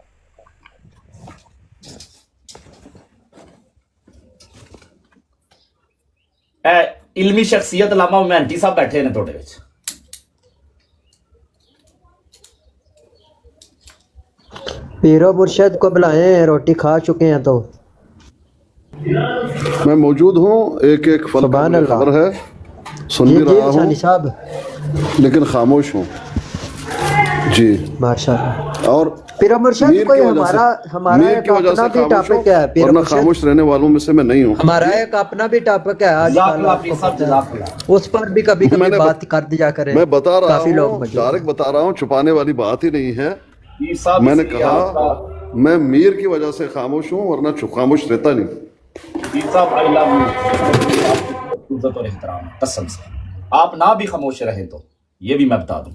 اے علمی شخصیت علامہ مہنتی صاحب بیٹھے نے تھوڑے وچ. پیرو مرشد کو بلائیں, روٹی کھا چکے ہیں تو. میں موجود ہوں, ایک ایک فل خبر ہے, سن بھی رہا ہوں صاحب لیکن خاموش ہوں. جی ماشاء اللہ. اور پیرو مرشد کوئی ہمارا ایک اپنا بھی ٹاپک ہے, پیرو مرشد خاموش رہنے والوں میں سے میں نہیں ہوں. ہمارا ایک اپنا بھی ٹاپک ہے آج کل, اس پر بھی کبھی کبھی بات کر دیا کریں. میں بتا رہا کافی لوگ ہوں, ڈائریکٹ بتا رہا ہوں, چھپانے والی بات ہی نہیں ہے. میں نے کہا میں میر کی وجہ سے خاموش ہوں ورنہ خاموش رہتا نہیں. عزت اور احترام قسم سے آپ نہ بھی خاموش رہے تو یہ بھی میں بتا دوں.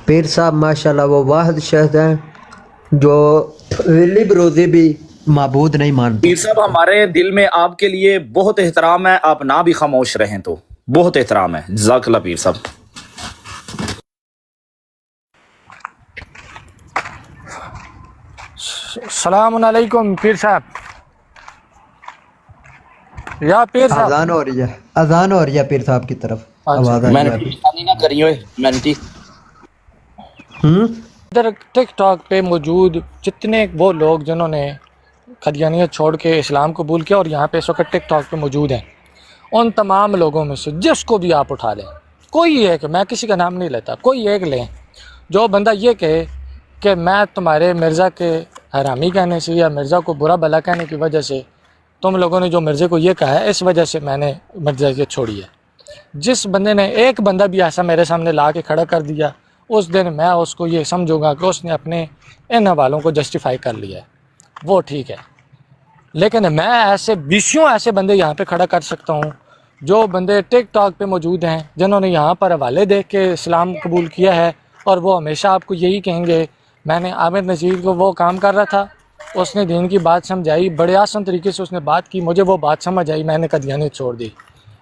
پیر صاحب ماشاءاللہ وہ واحد شخص ہیں جو ویلی بروزی بھی معبود نہیں مانتے. پیر صاحب ہمارے دل میں آپ کے لیے بہت احترام ہے, آپ نہ بھی خاموش رہیں تو بہت احترام ہے. جزاک اللہ پیر صاحب. السلام علیکم پیر صاحب. یا پیر صاحب اذان ہو رہی ہے, اذان ہو رہی ہے پیر صاحب کی طرف, آواز آ رہی ہے. نہ کریے مینٹی. ادھر ٹک ٹاک پہ موجود جتنے وہ لوگ جنہوں نے قادیانیت چھوڑ کے اسلام قبول کیا اور یہاں پہ اس وقت ٹک ٹاک پہ موجود ہیں, ان تمام لوگوں میں سے جس کو بھی آپ اٹھا لیں, کوئی ایک, میں کسی کا نام نہیں لیتا, کوئی ایک لیں جو بندہ یہ کہے کہ میں تمہارے مرزا کے حرامی کہنے سے یا مرزا کو برا بلا کہنے کی وجہ سے, تم لوگوں نے جو مرزے کو یہ کہا ہے اس وجہ سے میں نے مرزا یہ چھوڑی ہے. جس بندے نے ایک بندہ بھی ایسا میرے سامنے لا کے کھڑا کر دیا, اس دن میں اس کو یہ سمجھوں گا کہ اس نے اپنے ان حوالوں کو جسٹیفائی کر لیا ہے, وہ ٹھیک ہے. لیکن میں ایسے بیسیوں ایسے بندے یہاں پہ کھڑا کر سکتا ہوں جو بندے ٹک ٹاک پہ موجود ہیں جنہوں نے یہاں پر حوالے دیکھ کے اسلام قبول کیا ہے, اور وہ ہمیشہ آپ کو یہی کہیں گے میں نے عامر نذیر کو وہ کام کر رہا تھا, اس نے دین کی بات سمجھائی, بڑے آسان طریقے سے اس نے بات کی, مجھے وہ بات سمجھ آئی, میں نے قادیانیت چھوڑ دی.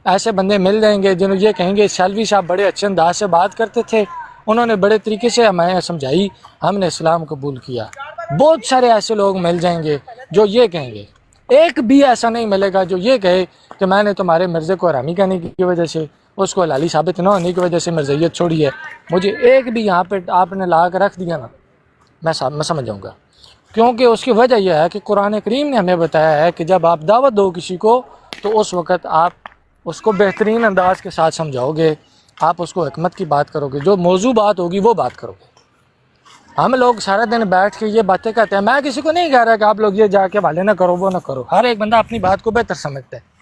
ایسے بندے مل جائیں گے جنہوں یہ کہیں گے سیلوی صاحب بڑے اچھے انداز سے بات کرتے تھے, انہوں نے بڑے طریقے سے ہمیں سمجھائی، ہم نے اسلام قبول کیا۔ بہت سارے ایسے لوگ مل جائیں گے جو یہ کہیں گے، ایک بھی ایسا نہیں ملے گا جو یہ کہے کہ میں نے تمہارے مرزے کو حرامی کہنے کی وجہ سے، اس کو حلالی ثابت نہ ہونے کی وجہ سے مرزیت چھوڑی ہے۔ مجھے ایک بھی یہاں پہ آپ نے لا کے رکھ دیا نا، میں سمجھ جاؤں گا، کیونکہ اس کی وجہ یہ ہے کہ قرآن کریم نے ہمیں بتایا ہے کہ جب آپ دعوت دو کسی کو تو اس وقت آپ اس کو بہترین انداز کے ساتھ سمجھاؤ گے، آپ اس کو حکمت کی بات کرو گے، جو موضوع بات ہوگی وہ بات کرو گے۔ ہم لوگ سارا دن بیٹھ کے یہ باتیں کہتے ہیں، میں کسی کو نہیں کہہ رہا کہ آپ لوگ یہ جا کے حوالے نہ کرو وہ نہ کرو، ہر ایک بندہ اپنی بات کو بہتر سمجھتا ہے۔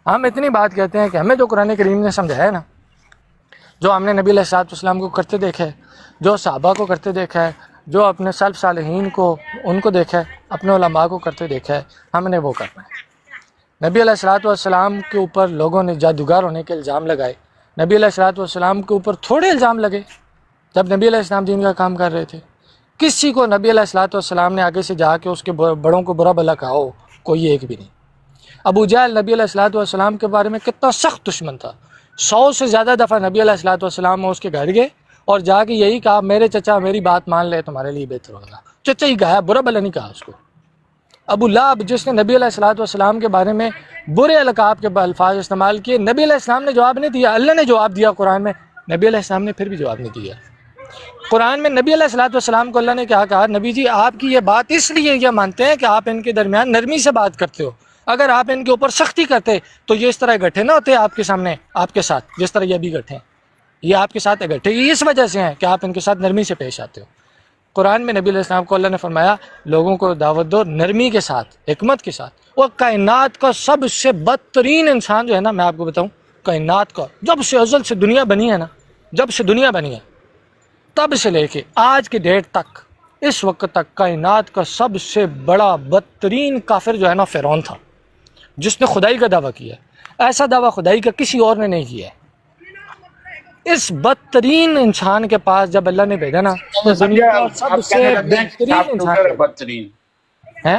ہم اتنی بات کہتے ہیں کہ ہمیں جو قرآن کریم نے سمجھایا ہے نا، جو ہم نے نبی علیہ السلام کو کرتے دیکھا ہے، جو صحابہ کو کرتے دیکھا ہے، جو اپنے سلف صالحین کو ان کو دیکھا ہے، اپنے علماء کو کرتے دیکھا ہے، ہم نے وہ کرنا ہے۔ نبی علیہ السلام کے اوپر لوگوں نے جادوگر ہونے کے الزام لگائے، نبی علیہ السلام کے اوپر تھوڑے الزام لگے جب نبی علیہ السلام دین کا کام کر رہے تھے۔ کسی کو نبی علیہ السلام نے آگے سے جا کے اس کے بڑوں کو برا بھلا کہا ہو، کوئی ایک بھی نہیں۔ ابو جہل نبی علیہ السلام کے بارے میں کتنا سخت دشمن تھا، 100 سے زیادہ دفعہ نبی علیہ السلام اس کے گھر گئے اور جا کے یہی کہا میرے چچا میری بات مان لے تمہارے لیے بہتر ہوگا، چچا ہی کہا، برا بھلا نہیں کہا اس کو۔ ابو لہب جس نے نبی علیہ السلام کے بارے میں برے القاب کے الفاظ استعمال کیے، نبی علیہ السلام نے جواب نہیں دیا، اللہ نے جواب دیا قرآن میں، نبی علیہ السلام نے پھر بھی جواب نہیں دیا۔ قرآن میں نبی علیہ السلام کو اللہ نے کیا کہا، نبی جی آپ کی یہ بات اس لیے یہ مانتے ہیں کہ آپ ان کے درمیان نرمی سے بات کرتے ہو، اگر آپ ان کے اوپر سختی کرتے تو یہ اس طرح گٹھے نہ ہوتے آپ کے سامنے، آپ کے ساتھ جس طرح یہ بھی گٹھے ہیں، یہ آپ کے ساتھ گٹھے یہ اس وجہ سے ہیں کہ آپ ان کے ساتھ نرمی سے پیش آتے ہو۔ قرآن میں نبی علیہ السلام کو اللہ نے فرمایا لوگوں کو دعوت دو نرمی کے ساتھ، حکمت کے ساتھ۔ وہ کائنات کا سب سے بدترین انسان جو ہے نا، میں آپ کو بتاؤں، کائنات کا جب سے ازل سے دنیا بنی ہے نا، جب سے دنیا بنی ہے تب سے لے کے آج کی ڈیٹ تک، اس وقت تک کائنات کا سب سے بڑا بدترین کافر جو ہے نا فرعون تھا، جس نے خدائی کا دعویٰ کیا ہے۔ ایسا دعویٰ خدائی کا کسی اور نے نہیں کیا ہے۔ اس بدترین انسان کے پاس جب اللہ نے بھیجا نا، دنیا کا سب سے بہترین انسان ہے،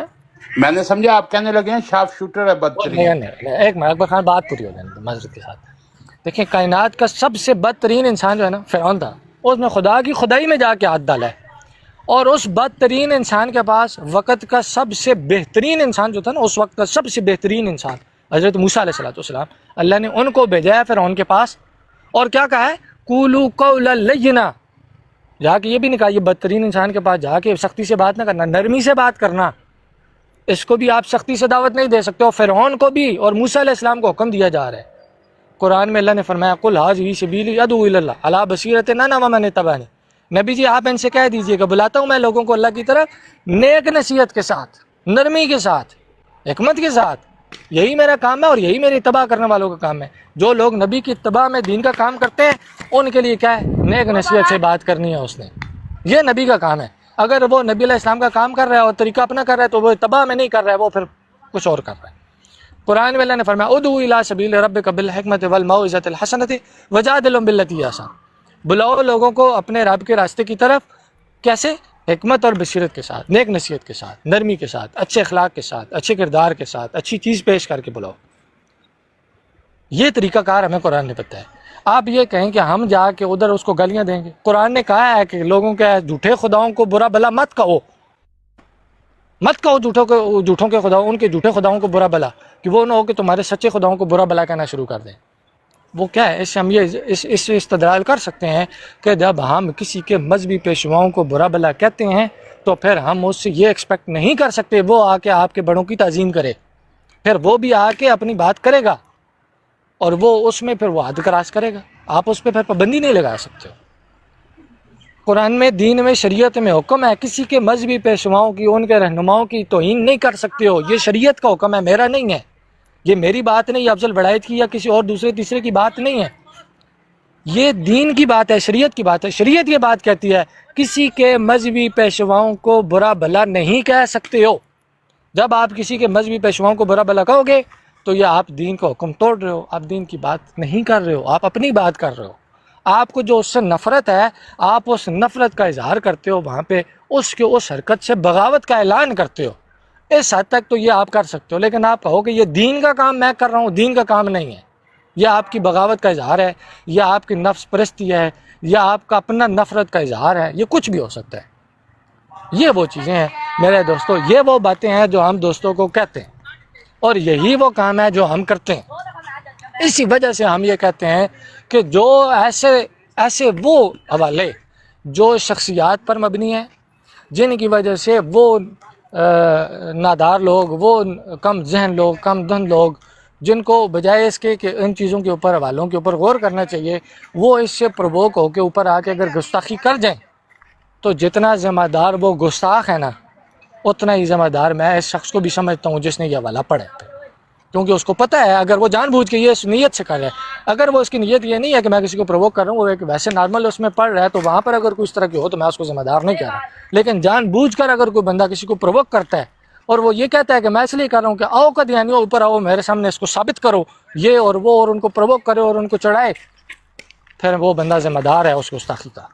میں نے سمجھا آپ کہنے لگے ہیں شارپ شوٹر ہے بدترین۔ نہیں، ایک منٹ اکبر خان بات پوری ہو جانے معذرت کے ساتھ۔ دیکھیں کائنات کا سب سے بدترین انسان جو ہے نا فرعون تھا، اس نے خدا کی خدائی میں جا کے ہاتھ ڈالا ہے، اور اس بدترین انسان کے پاس وقت کا سب سے بہترین انسان جو تھا نا، اس وقت کا سب سے بہترین انسان حضرت موسیٰ علیہ السلام، اللہ نے ان کو بھیجا ہے فرعون کے پاس، اور کیا کہا ہے، قولوا قولا لینا، جا کے یہ بھی نہیں کہا یہ بدترین انسان کے پاس جا کے سختی سے بات نہ کرنا، نرمی سے بات کرنا، اس کو بھی آپ سختی سے دعوت نہیں دے سکتے، اور فرعون کو بھی اور موسیٰ علیہ السلام کو حکم دیا جا رہا ہے۔ قرآن میں اللہ نے فرمایا قل ھذہ سبیلی ادعو الی اللہ علی بصیرۃ انا ومن اتبعنی، نبی جی آپ ان سے کہہ دیجئے کہ بلاتا ہوں میں لوگوں کو اللہ کی طرف نیک نصیحت کے ساتھ، نرمی کے ساتھ، حکمت کے ساتھ، یہی میرا کام ہے اور یہی میری اتباع کرنے والوں کا کام ہے۔ جو لوگ نبی کی اتباع میں دین کا کام کرتے ہیں ان کے لیے کیا ہے، نیک نصیحت سے بات کرنی ہے، اس نے، یہ نبی کا کام ہے۔ اگر وہ نبی علیہ السلام کا کام کر رہا ہے اور طریقہ اپنا کر رہا ہے تو وہ اتباع میں نہیں کر رہا ہے، وہ پھر کچھ اور کر رہا ہے۔ قرآن میں اللہ نے فرمایا ادعو الی سبیل ربک بالحکمۃ والموعظۃ الحسنۃ وجادلھم باللتی ہی احسن، بلاؤ لوگوں کو اپنے رب کے راستے کی طرف، کیسے، حکمت اور بصیرت کے ساتھ، نیک نصیحت کے ساتھ، نرمی کے ساتھ، اچھے اخلاق کے ساتھ، اچھے کردار کے ساتھ، اچھی چیز پیش کر کے بلاؤ۔ یہ طریقہ کار ہمیں قرآن نے بتایا ہے۔ آپ یہ کہیں کہ ہم جا کے ادھر اس کو گالیاں دیں گے، قرآن نے کہا ہے کہ لوگوں کے جھوٹے خداؤں کو برا بھلا مت کہو، مت کہو جھوٹوں کے خداؤں، ان کے جھوٹے خداؤں کو برا بھلا، کہ وہ نہ ہو کہ تمہارے سچے خداؤں کو برا بھلا کہنا شروع کر دیں۔ وہ کیا ہے، اس سے ہم یہ اس استدلال کر سکتے ہیں کہ جب ہم کسی کے مذہبی پیشواؤں کو برا بھلا کہتے ہیں تو پھر ہم اس سے یہ ایکسپیکٹ نہیں کر سکتے وہ آ کے آپ کے بڑوں کی تعظیم کرے، پھر وہ بھی آ کے اپنی بات کرے گا اور وہ اس میں پھر وہ حد کراس کرے گا، آپ اس پہ پھر پابندی نہیں لگا سکتے ہو۔ قرآن میں، دین میں، شریعت میں حکم ہے کسی کے مذہبی پیشواؤں کی، ان کے رہنماؤں کی توہین نہیں کر سکتے ہو، یہ شریعت کا حکم ہے، میرا نہیں ہے، یہ میری بات نہیں، افضل بڑائت کی یا کسی اور دوسرے تیسرے کی بات نہیں ہے، یہ دین کی بات ہے، شریعت کی بات ہے۔ شریعت یہ بات کہتی ہے کسی کے مذہبی پیشواؤں کو برا بھلا نہیں کہہ سکتے ہو۔ جب آپ کسی کے مذہبی پیشواؤں کو برا بھلا کہو گے تو یہ آپ دین کا حکم توڑ رہے ہو، آپ دین کی بات نہیں کر رہے ہو، آپ اپنی بات کر رہے ہو۔ آپ کو جو اس سے نفرت ہے، آپ اس نفرت کا اظہار کرتے ہو، وہاں پہ اس حرکت سے بغاوت کا اعلان کرتے ہو، اس حد تک تو یہ آپ کر سکتے ہو، لیکن آپ کہو کہ یہ دین کا کام میں کر رہا ہوں، دین کا کام نہیں ہے، یہ آپ کی بغاوت کا اظہار ہے، یہ آپ کی نفس پرستی ہے، یا آپ کا اپنا نفرت کا اظہار ہے، یہ کچھ بھی ہو سکتا ہے. یہ وہ چیزیں ہیں میرے دوستوں، یہ وہ باتیں ہیں جو ہم دوستوں کو کہتے ہیں، اور یہی وہ کام ہے جو ہم کرتے ہیں. اسی وجہ سے ہم یہ کہتے ہیں کہ جو ایسے وہ حوالے جو شخصیات پر مبنی ہیں، جن کی وجہ سے وہ نادار لوگ، وہ کم ذہن لوگ، کم دھن لوگ، جن کو بجائے اس کے کہ ان چیزوں کے اوپر، حوالوں کے اوپر غور کرنا چاہیے، وہ اس سے پرووک ہو کے اوپر آ کے اگر گستاخی کر جائیں، تو جتنا ذمہ دار وہ گستاخ ہے نا، اتنا ہی ذمہ دار میں اس شخص کو بھی سمجھتا ہوں جس نے یہ حوالہ پڑھا ہے. کیونکہ اس کو پتہ ہے اگر وہ جان بوجھ کے یہ اس نیت سے کر رہا ہے، اگر وہ اس کی نیت یہ نہیں ہے کہ میں کسی کو پرووک کر رہا ہوں، وہ ایک ویسے نارمل اس میں پڑھ رہا ہے، تو وہاں پر اگر کوئی اس طرح کی ہو تو میں اس کو ذمہ دار نہیں کہہ رہا. لیکن جان بوجھ کر اگر کوئی بندہ کسی کو پرووک کرتا ہے اور وہ یہ کہتا ہے کہ میں اس لیے کر رہا ہوں کہ آؤ قادیانیوں اوپر آؤ، میرے سامنے اس کو ثابت کرو، یہ اور وہ، اور ان کو پرووک کرے اور ان کو چڑھائے، پھر وہ بندہ ذمہ دار ہے اس گستاخی کا.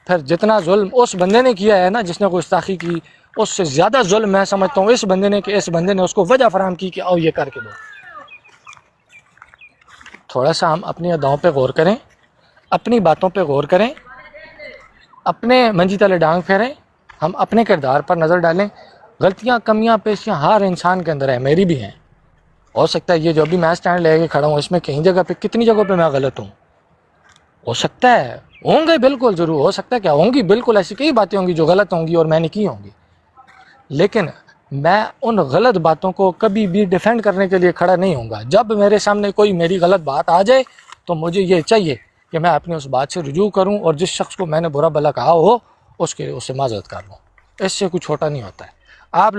پھر جتنا ظلم اس بندے نے کیا ہے نا جس نے گستاخی کی، اس سے زیادہ ظلم میں سمجھتا ہوں اس بندے نے کہ اس بندے نے اس کو وجہ فراہم کی کہ آؤ یہ کر کے دو. تھوڑا سا ہم اپنی اداؤں پہ غور کریں، اپنی باتوں پہ غور کریں، اپنے منجی تلے ڈانگ پھیریں، ہم اپنے کردار پر نظر ڈالیں. غلطیاں، کمیاں، پیشیاں ہر انسان کے اندر ہیں، میری بھی ہیں. ہو سکتا ہے یہ جو ابھی میں اسٹینڈ لے کے کھڑا ہوں اس میں کہیں جگہ پہ، کتنی جگہوں پہ میں غلط ہوں، ہو سکتا ہے، ہوں گے بالکل، ضرور ہو سکتا ہے، کیا ہوں گی، بالکل ایسی کئی باتیں ہوں گی جو غلط ہوں گی اور میں نے کی ہوں گی. لیکن میں ان غلط باتوں کو کبھی بھی ڈیفینڈ کرنے کے لیے کھڑا نہیں ہوں گا. جب میرے سامنے کوئی میری غلط بات آ جائے تو مجھے یہ چاہیے کہ میں اپنی اس بات سے رجوع کروں اور جس شخص کو میں نے برا بھلا کہا ہو اس سے معذرت کر لوں. اس سے کچھ چھوٹا نہیں ہوتا ہے. آپ